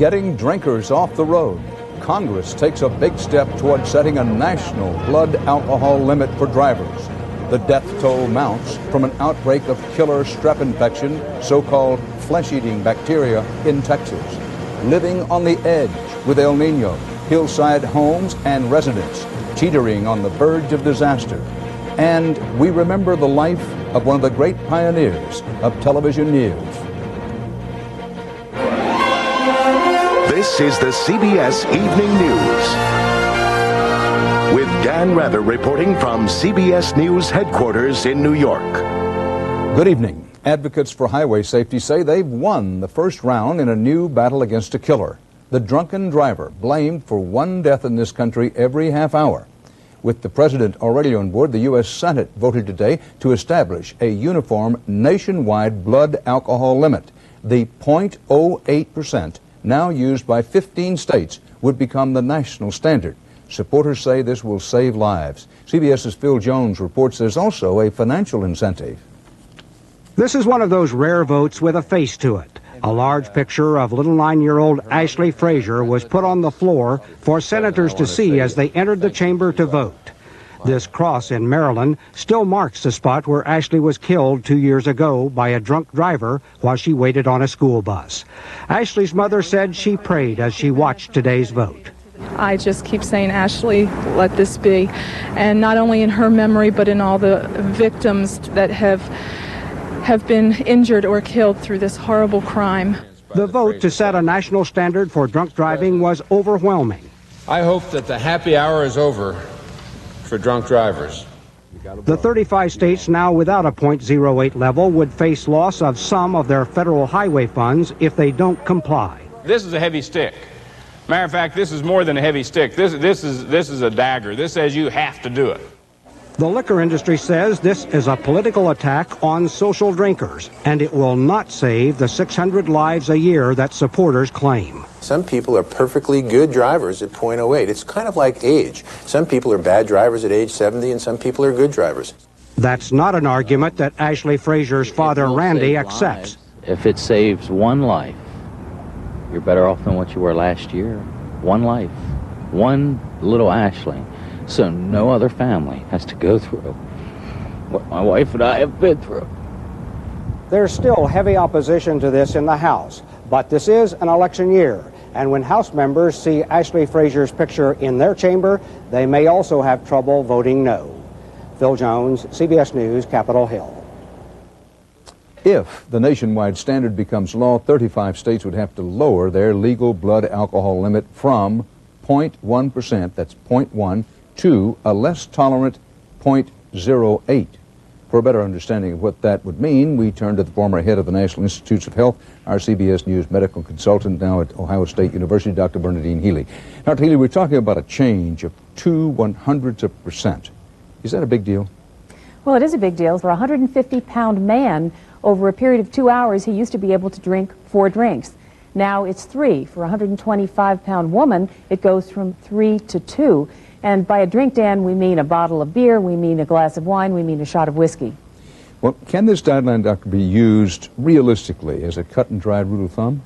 Getting drinkers off the road. Congress takes a big step toward setting a national blood alcohol limit for drivers. The death toll mounts from an outbreak of killer strep infection, so-called flesh-eating bacteria, in Texas. Living on the edge with El Nino, hillside homes and residents teetering on the verge of disaster. And we remember the life of one of the great pioneers of television news. This is the CBS Evening News, with Dan Rather reporting from CBS News headquarters in New York. Good evening. Advocates for highway safety say they've won the first round in a new battle against a killer, the drunken driver, blamed for one death in this country every half hour. With the president already on board, the U.S. Senate voted today to establish a uniform nationwide blood alcohol limit. The 0.08%, now used by 15 states, would become the national standard. Supporters say this will save lives. CBS's Phil Jones reports there's also a financial incentive. This is one of those rare votes with a face to it. A large picture of little 9-year-old Ashley Frazier was put on the floor for senators to see as they entered the chamber to vote. This cross in Maryland still marks the spot where Ashley was killed 2 years ago by a drunk driver while she waited on a school bus. Ashley's mother said she prayed as she watched today's vote. I just keep saying, Ashley, let this be. And not only in her memory, but in all the victims that have been injured or killed through this horrible crime. The vote to set a national standard for drunk driving was overwhelming. I hope that the happy hour is over for drunk drivers. The 35 states now without a 0.08 level would face loss of some of their federal highway funds if they don't comply. This is a heavy stick. Matter of fact, this is more than a heavy stick. This is a dagger. This says you have to do it. The liquor industry says this is a political attack on social drinkers, and it will not save the 600 lives a year that supporters claim. Some people are perfectly good drivers at 0.08. It's kind of like age. Some people are bad drivers at age 70, and some people are good drivers. That's not an argument that Ashley Frazier's father, Randy, accepts. If it saves one life, you're better off than what you were last year. One life. One little Ashley. So no other family has to go through what my wife and I have been through. There's still heavy opposition to this in the House, but this is an election year, and when House members see Ashley Frazier's picture in their chamber, they may also have trouble voting no. Phil Jones, CBS News, Capitol Hill. If the nationwide standard becomes law, 35 states would have to lower their legal blood alcohol limit from 0.1%, that's 0.1, to a less tolerant 0.08. For a better understanding of what that would mean, we turn to the former head of the National Institutes of Health, our CBS News medical consultant now at Ohio State University, Dr. Bernadine Healy. Dr. Healy, we're talking about a change of 0.02%. Is that a big deal? Well, it is a big deal. For a 150-pound man, over a period of 2 hours, he used to be able to drink 4 drinks. Now it's 3. For a 125-pound woman, it goes from 3 to 2. And by a drink, Dan, we mean a bottle of beer, we mean a glass of wine, we mean a shot of whiskey. Well, can this guideline, Doctor, be used realistically as a cut-and-dried rule of thumb?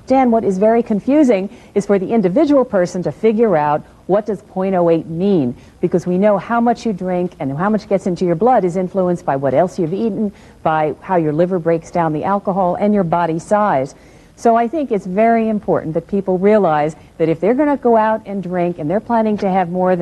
Dan, what is very confusing is for the individual person to figure out what does 0.08 mean, because we know how much you drink and how much gets into your blood is influenced by what else you've eaten, by how your liver breaks down the alcohol, and your body size. So I think it's very important that people realize that if they're going to go out and drink and they're planning to have more than